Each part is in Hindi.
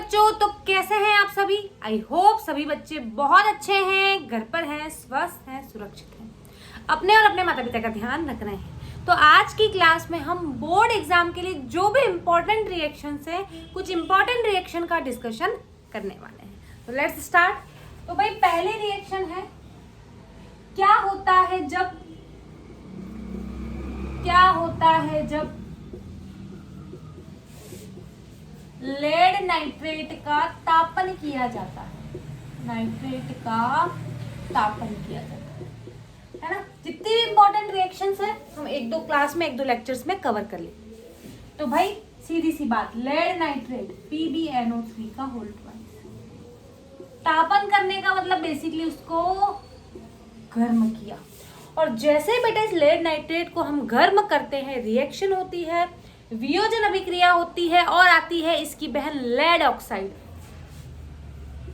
बच्चों, तो कैसे हैं आप सभी? आई होप सभी बच्चे बहुत अच्छे हैं, घर पर हैं, स्वस्थ हैं, सुरक्षित हैं, अपने और अपने माता पिता का ध्यान रख रहे हैं। तो आज की क्लास में हम बोर्ड एग्जाम के लिए जो भी इम्पोर्टेंट रिएक्शंस है, कुछ इम्पोर्टेंट रिएक्शन का डिस्कशन करने वाले हैं। तो लेट्स स्टार्ट। तो भाई पहले रिएक्शन है, क्या होता है जब लेड नाइट्रेट का तापन किया जाता है। नाइट्रेट का तापन किया जाता है ना। जितनी भी इंपॉर्टेंट रिएक्शंस है हम एक दो क्लास में, एक दो लेक्चर्स में कवर कर लेंगे। तो भाई सीधी सी बात, लेड नाइट्रेट PbNO3 का होल ट्वाइस। तापन करने का मतलब बेसिकली उसको गर्म किया, और जैसे बेटा इस लेड नाइट्रेट को हम गर्म करते हैं, रिएक्शन होती है, वियोजन अभिक्रिया होती है, और आती है इसकी बहन लेड ऑक्साइड,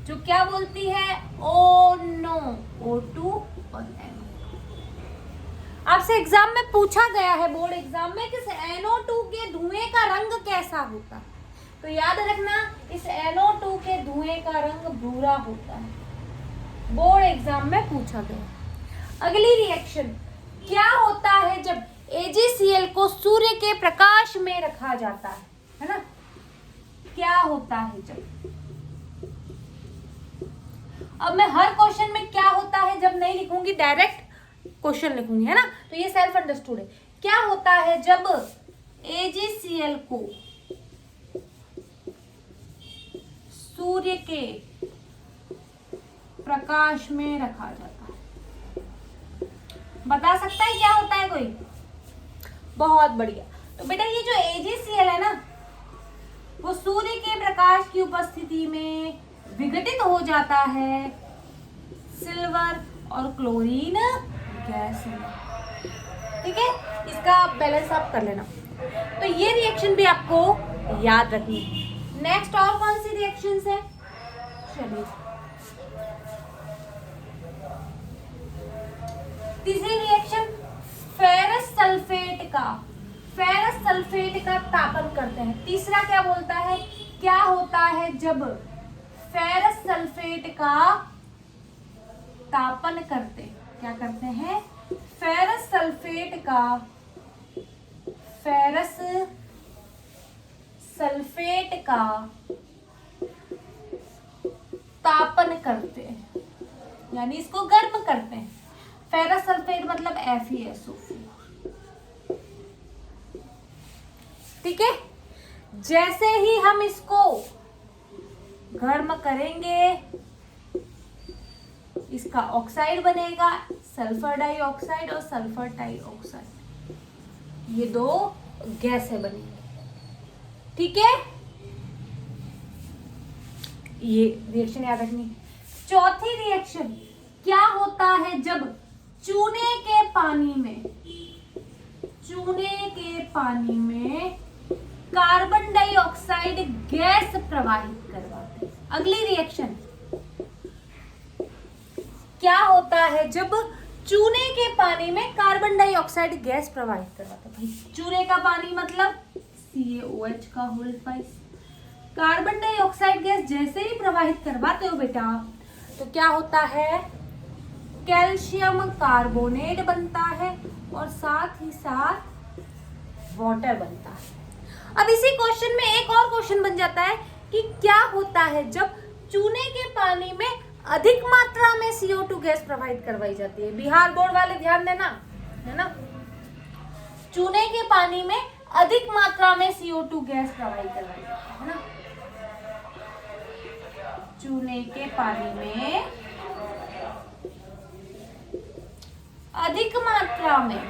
जो क्या बोलती है, ओ नो, O2 और NO। आपसे एग्जाम में पूछा गया है, बोर्ड एग्जाम में, कि इस NO2 के धुएं का रंग कैसा होता है। तो याद रखना, इस NO2 के धुएं का रंग भूरा होता है। बोर्ड एग्जाम में पूछा गया। अगली रिएक्शन, क्या होता है जब AgCl को सूर्य के प्रकाश में रखा जाता है ना। क्या होता है जब, अब मैं हर क्वेश्चन में क्या होता है जब नहीं लिखूंगी, डायरेक्ट क्वेश्चन लिखूंगी, है ना। तो ये सेल्फ अंडरस्टूड है। क्या होता है जब AgCl को सूर्य के प्रकाश में रखा जाता है। बता सकता है क्या होता है कोई? बहुत बढ़िया। तो बेटा ये जो AgCl है ना, वो सूर्य के प्रकाश की उपस्थिति में विघटित हो जाता है सिल्वर और क्लोरीन गैस में। ठीक है, इसका बैलेंस आप कर लेना। तो ये रिएक्शन भी आपको याद रखनी है। नेक्स्ट और कौन सी रिएक्शंस है? चलिए, तीसरी रिएक्शन, फेरस सल्फेट का तापन करते हैं। तीसरा क्या बोलता है, क्या होता है जब फेरस सल्फेट का तापन करते, क्या करते हैं, फेरस सल्फेट का तापन करते हैं, यानी इसको गर्म करते हैं। फेरस सल्फेट मतलब FeSO4। ठीक है, जैसे ही हम इसको गर्म करेंगे, इसका ऑक्साइड बनेगा, सल्फर डाइऑक्साइड और सल्फर डाइऑक्साइड, ये दो गैसें बनेंगी। ठीक है, ये रिएक्शन याद रखनी। चौथी रिएक्शन, क्या होता है जब चूने के पानी में कार्बन डाइऑक्साइड गैस प्रवाहित करवाते हैं। अगली रिएक्शन, क्या होता है जब चूने के पानी में कार्बन डाइऑक्साइड गैस प्रवाहित करवाते हैं। भाई चूने का पानी मतलब CaOH का whole twice. Carbon dioxide gas जैसे ही प्रवाहित करवाते हो बेटा, तो क्या होता है, कैल्शियम कार्बोनेट बनता है, और साथ ही साथ वाटर बनता है। अब इसी क्वेश्चन में एक और क्वेश्चन बन जाता है कि क्या होता है जब चूने के पानी में अधिक मात्रा में CO2 गैस प्रवाहित करवाई जाती है। बिहार बोर्ड वाले ध्यान देना, है ना। चूने के पानी में अधिक मात्रा में CO2 गैस प्रवाहित करवाई जाती है ना। चूने के पानी में अधिक मात्रा में,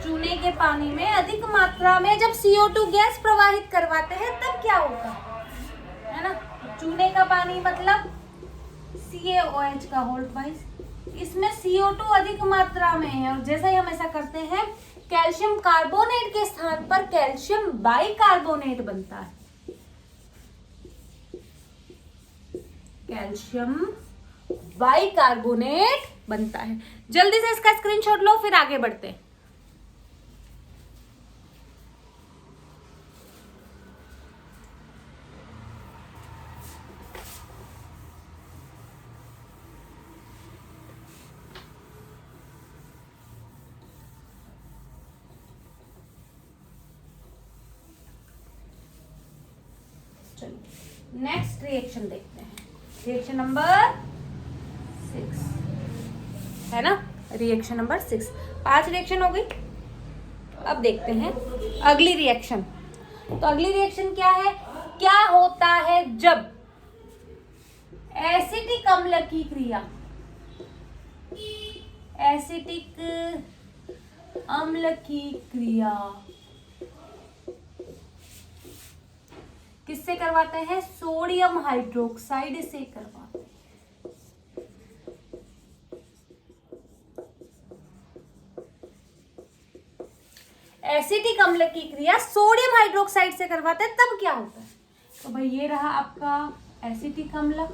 चूने के पानी में अधिक मात्रा में जब CO2 गैस प्रवाहित करवाते हैं, तब क्या होता है ना। चूने का पानी मतलब CaOH का होल ट्वाइस, इसमें CO2 अधिक मात्रा में है, और जैसे ही हम ऐसा करते हैं, कैल्शियम कार्बोनेट के स्थान पर कैल्शियम बाइकार्बोनेट बनता है। कैल्शियम बाइकार्बोनेट बनता है। जल्दी से इसका स्क्रीनशॉट लो, फिर आगे बढ़ते हैं। चलिए नेक्स्ट रिएक्शन देखते हैं, रिएक्शन नंबर 6 है ना, रिएक्शन नंबर 6। 5 रिएक्शन हो गई। अब देखते हैं अगली रिएक्शन। तो अगली रिएक्शन क्या है, क्या होता है जब एसिटिक अम्ल की क्रिया, एसिटिक अम्ल की क्रिया किससे करवाते हैं, सोडियम हाइड्रोक्साइड से करवाते हैं। एसिटिक अम्ल की क्रिया सोडियम हाइड्रोक्साइड से करवाते हैं, तब क्या होता है। तो भाई ये रहा आपका एसिटिक अम्ल,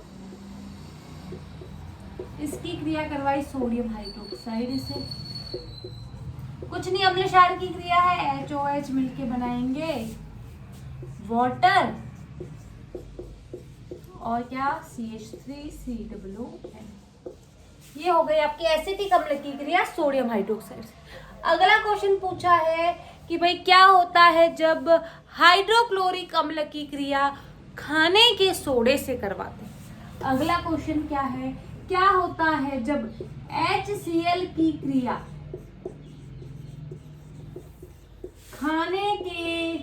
इसकी क्रिया करवाई सोडियम हाइड्रोक्साइड से। कुछ नहीं, अम्ल क्षार की क्रिया है, HOH मिलके बनाएंगे वाटर और क्या, CH3COON। ये हो गई आपकी एसिटिक अम्ल की क्रिया सोडियम हाइड्रोक्साइड से। अगला क्वेश्चन पूछा है कि भाई क्या होता है जब हाइड्रोक्लोरिक अम्ल की क्रिया खाने के सोडे से करवाते हैं। अगला क्वेश्चन क्या है, क्या होता है जब HCl की क्रिया खाने के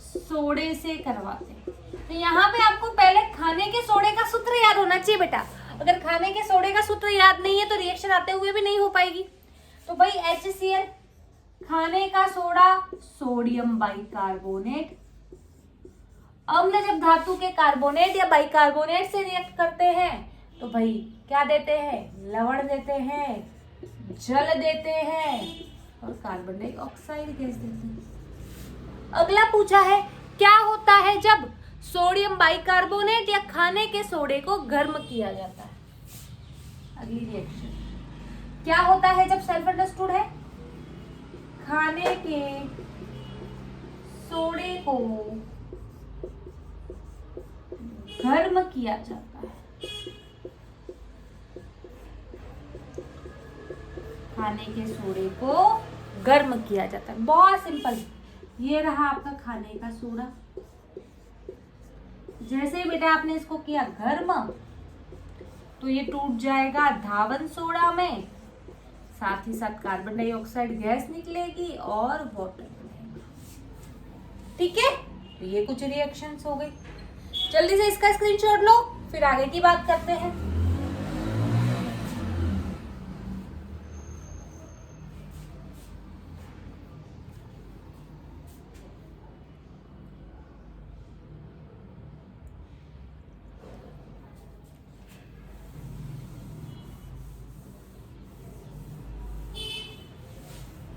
सोडे से करवाते हैं। तो यहाँ पे आपको पहले खाने के सोडे का सूत्र याद होना चाहिए बेटा। अगर खाने के सोडे का सूत्र याद नहीं है तो रिएक्शन आते हुए भी नहीं हो पाएगी। तो भाई HCl खाने का सोडा सोडियम बाइकार्बोनेट, अम्ल जब धातु के कार्बोनेट या बाइकार्बोनेट से रिएक्ट करते हैं तो भाई क्या देते हैं, लवण देते हैं, जल देते हैं और कार्बन डाइऑक्साइड गैस देते हैं। अगला पूछा है क्या होता है जब सोडियम बाइकार्बोनेट या खाने के सोडे को गर्म किया जाता है। अगली रिएक्शन क्या होता है जब सेल्फ अंडरस्टूड है, खाने के सोडे को गर्म किया जाता है। खाने के सोडे को गर्म किया जाता है, बहुत सिंपल। ये रहा आपका खाने का सोडा, जैसे ही बेटा आपने इसको किया गर्म तो ये टूट जाएगा धावन सोडा में, साथ ही साथ कार्बन डाइऑक्साइड गैस निकलेगी और वाटर बनेगा। ठीक है, तो ये कुछ रिएक्शंस हो गई। जल्दी से इसका स्क्रीनशॉट लो, फिर आगे की बात करते हैं।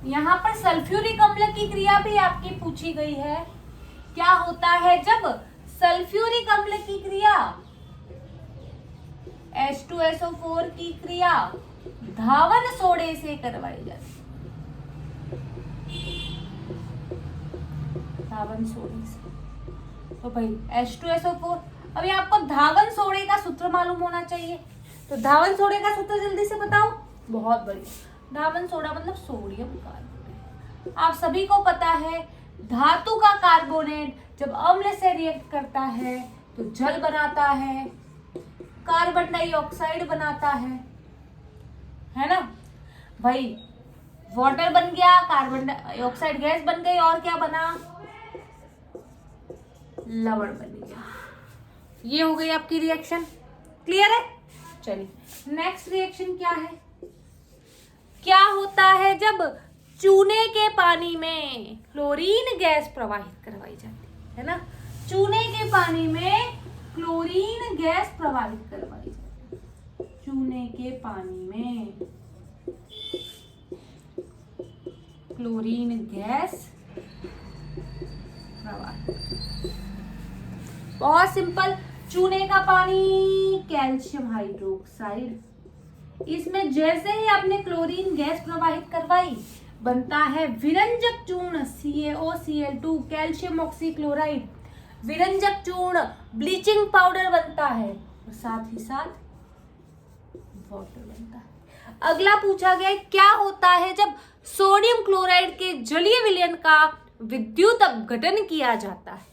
यहाँ पर सल्फ्यूरिक अम्ल की क्रिया भी आपकी पूछी गई है। क्या होता है जब सल्फ्यूरिक अम्ल की क्रिया H2SO4 की क्रिया धावन सोडे से करवाई जाती है, धावन सोडे से। तो भाई H2SO4, अभी आपको धावन सोडे का सूत्र मालूम होना चाहिए। तो धावन सोडे का सूत्र जल्दी से बताओ। बहुत बढ़िया, धावन सोडा मतलब सोडियम कार्बोनेट। आप सभी को पता है धातु का कार्बोनेट जब अम्ल से रिएक्ट करता है तो जल बनाता है, कार्बन डाइऑक्साइड बनाता है ना भाई। वाटर बन गया, कार्बन डाइऑक्साइड गैस बन गई और क्या बना, लवण बन गया। ये हो गई आपकी रिएक्शन। क्लियर है। चलिए नेक्स्ट रिएक्शन क्या है, क्या होता है जब चूने के पानी में क्लोरीन गैस प्रवाहित करवाई जाती है ना। चूने के पानी में क्लोरीन गैस प्रवाहित करवाई जाती है, चूने के पानी में क्लोरीन गैस प्रवाहित। बहुत सिंपल, चूने का पानी कैल्शियम हाइड्रोक्साइड, इसमें जैसे ही आपने क्लोरीन गैस प्रवाहित करवाई बनता है विरंजक चूर्ण CaOCl2 कैल्शियम ऑक्सीक्लोराइड। विरंजक चूर्ण ब्लीचिंग पाउडर बनता है और साथ ही साथ वाटर बनता है। अगला पूछा गया क्या होता है जब सोडियम क्लोराइड के जलीय विलयन का विद्युत अपघटन किया जाता है।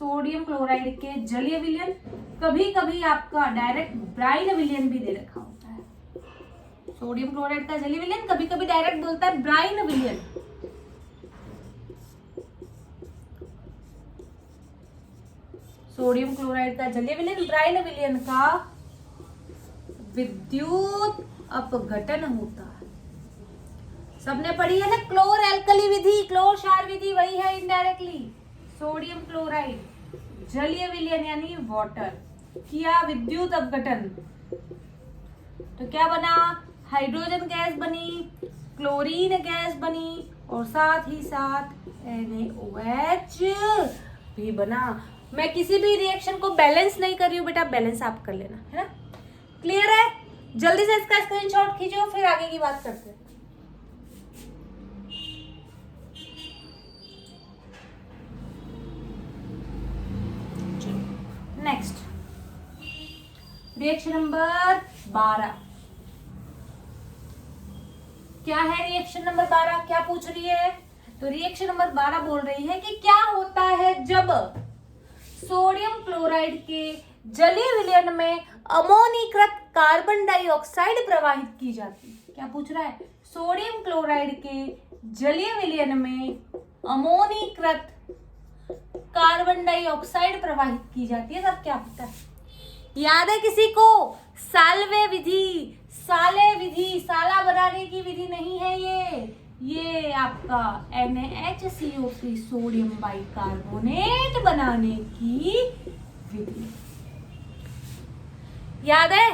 सोडियम क्लोराइड के जलीय विलयन, कभी कभी आपका डायरेक्ट ब्राइन विलयन भी दे रखा होता है। सोडियम क्लोराइड का जलीय विलयन कभी कभी डायरेक्ट बोलता है ब्राइन विलयन। सोडियम क्लोराइड का जलीय विलयन ब्राइन विलयन का विद्युत अपघटन होता है। सबने पढ़ी है ना क्लोर एल्कली विधि, क्लोर क्षार विधि, वही है इनडायरेक्टली। सोडियम क्लोराइड जलीय विलयन यानी वाटर किया विद्युत अपघटन, तो क्या बना? हाइड्रोजन गैस बनी, क्लोरीन गैस बनी और साथ ही साथ NaOH भी बना। मैं किसी भी रिएक्शन को बैलेंस नहीं कर रही हूँ बेटा, बैलेंस आप कर लेना, है ना? क्लियर है? जल्दी से इसका स्क्रीनशॉट खींचो, फिर आगे की बात करते हैं। Next reaction number 12। क्या है रिएक्शन नंबर 12? क्या पूछ रही है? तो रिएक्शन नंबर 12 बोल रही है कि क्या होता है जब सोडियम क्लोराइड के जलीय विलयन में अमोनीकृत कार्बन डाइऑक्साइड प्रवाहित की जाती है। क्या पूछ रहा है? सोडियम क्लोराइड के जलीय विलयन में अमोनीकृत कार्बन डाइऑक्साइड प्रवाहित की जाती है, तब क्या होता है? याद है किसी को? साल्वे विधि, साले विधि, साला बनाने की विधि नहीं है ये आपका NaHCO3 सोडियम बाइकार्बोनेट बनाने की विधि। याद है?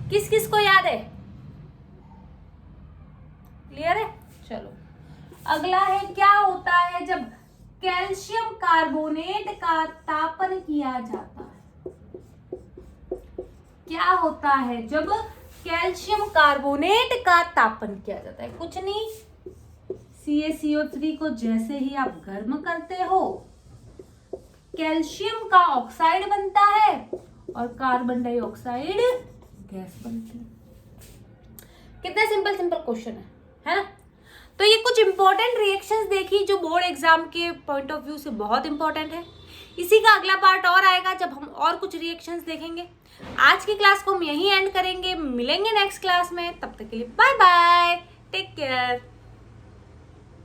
किस किस को याद है? क्लियर है? चलो अगला है, क्या होता है जब कैल्शियम कार्बोनेट का तापन किया जाता है? क्या होता है जब कैल्शियम कार्बोनेट का तापन किया जाता है? कुछ नहीं, CaCO3 को जैसे ही आप गर्म करते हो कैल्शियम का ऑक्साइड बनता है और कार्बन डाइऑक्साइड गैस बनती है। कितना सिंपल सिंपल क्वेश्चन है ना? तो ये कुछ इंपॉर्टेंट रिएक्शंस देखी जो बोर्ड एग्जाम के पॉइंट ऑफ व्यू से बहुत इंपॉर्टेंट है। इसी का अगला पार्ट और आएगा जब हम और कुछ रिएक्शंस देखेंगे। आज की क्लास को हम यहीं एंड करेंगे, मिलेंगे नेक्स्ट क्लास में। तब तक के लिए बाय बाय, टेक केयर।